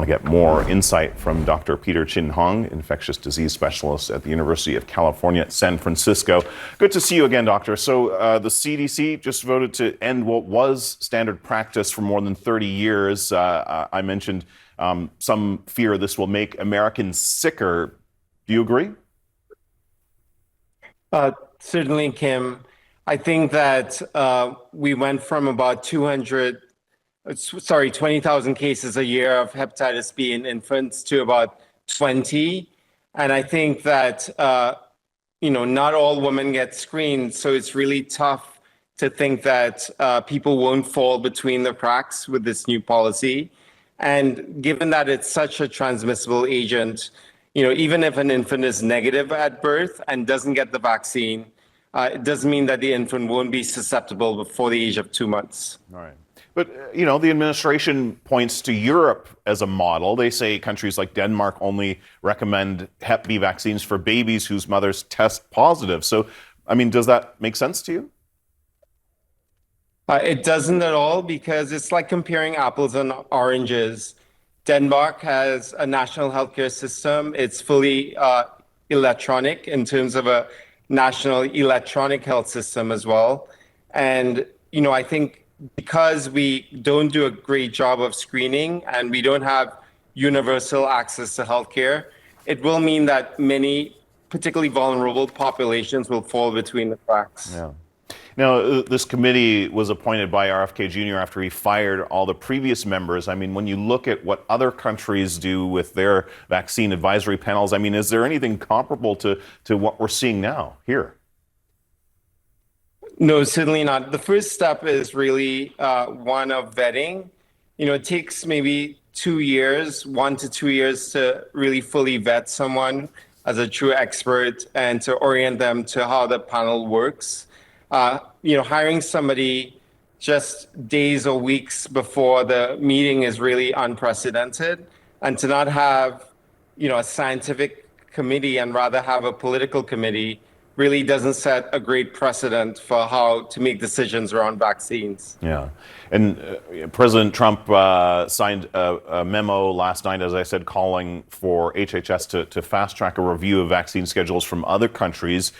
want to get more insight from Dr. Peter Chin Hong, infectious disease specialist at the University of California, San Francisco. Good to see you again, doctor. So the CDC just voted to end what was standard practice for more than 30 years. I mentioned some fear this will make Americans sicker. Do you agree? Certainly, Kim. I think that we went from about 20,000 cases a year of hepatitis B in infants to about 20. And I think that, not all women get screened. So it's really tough to think that people won't fall between the cracks with this new policy. And given that it's such a transmissible agent, even if an infant is negative at birth and doesn't get the vaccine, it doesn't mean that the infant won't be susceptible before the age of 2 months. All right. But, the administration points to Europe as a model. They say countries like Denmark only recommend Hep B vaccines for babies whose mothers test positive. So, does that make sense to you? It doesn't at all, because it's like comparing apples and oranges. Denmark has a national healthcare system. It's fully electronic in terms of a national electronic health system as well. And, I think because we don't do a great job of screening and we don't have universal access to healthcare, it will mean that many particularly vulnerable populations will fall between the cracks. Yeah. Now, this committee was appointed by RFK Jr. after he fired all the previous members. When you look at what other countries do with their vaccine advisory panels, is there anything comparable to what we're seeing now here? No, certainly not. The first step is really one of vetting. It takes maybe 2 years, 1 to 2 years to really fully vet someone as a true expert and to orient them to how the panel works. Hiring somebody just days or weeks before the meeting is really unprecedented. And to not have, a scientific committee and rather have a political committee really doesn't set a great precedent for how to make decisions around vaccines. Yeah. And President Trump signed a memo last night, as I said, calling for HHS to fast track a review of vaccine schedules from other countries.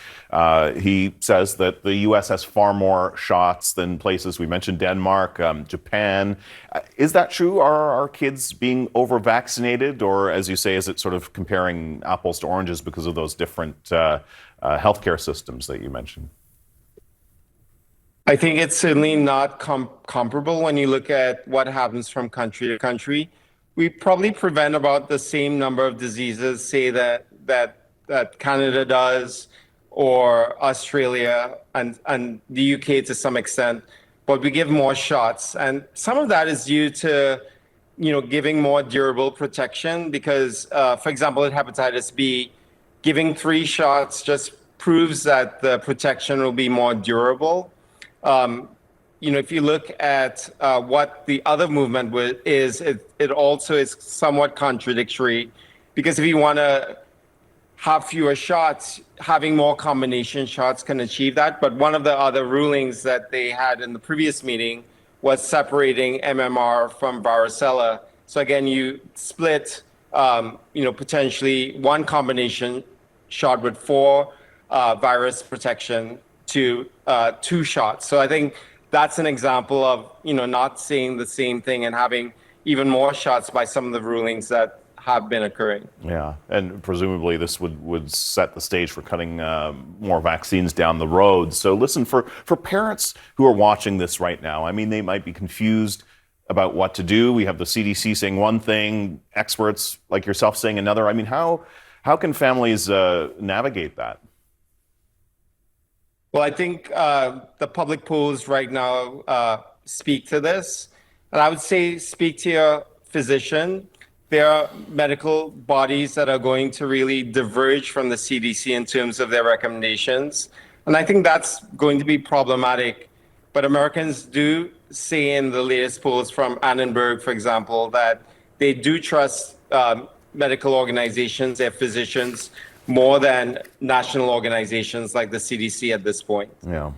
He says that the U.S. has far more shots than places. We mentioned Denmark, Japan. Is that true? Are our kids being over-vaccinated? Or, as you say, is it sort of comparing apples to oranges because of those different healthcare systems that you mentioned? I think it's certainly not comparable when you look at what happens from country to country. We probably prevent about the same number of diseases, say that Canada does, or Australia and the UK to some extent, but we give more shots. And some of that is due to, giving more durable protection because, for example, at hepatitis B, giving 3 shots just proves that the protection will be more durable. If you look at what the other movement is, it also is somewhat contradictory because if you want to have fewer shots, having more combination shots can achieve that. But one of the other rulings that they had in the previous meeting was separating MMR from varicella. So again, you split, potentially one combination shot with 4 virus protection to 2 shots. So I think that's an example of, not saying the same thing and having even more shots by some of the rulings that have been occurring. Yeah, and presumably this would set the stage for cutting more vaccines down the road. So listen, for parents who are watching this right now, they might be confused about what to do. We have the CDC saying one thing, experts like yourself saying another. How can families navigate that? Well, I think the public polls right now speak to this. And I would say speak to your physician. There are medical bodies that are going to really diverge from the CDC in terms of their recommendations. And I think that's going to be problematic. But Americans do say in the latest polls from Annenberg, for example, that they do trust medical organizations, their physicians, more than national organizations like the CDC at this point. Yeah,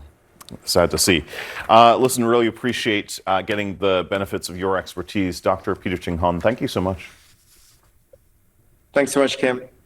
sad to see. Listen, really appreciate getting the benefits of your expertise. Dr. Peter Chin Hong, thank you so much. Thanks so much, Kim.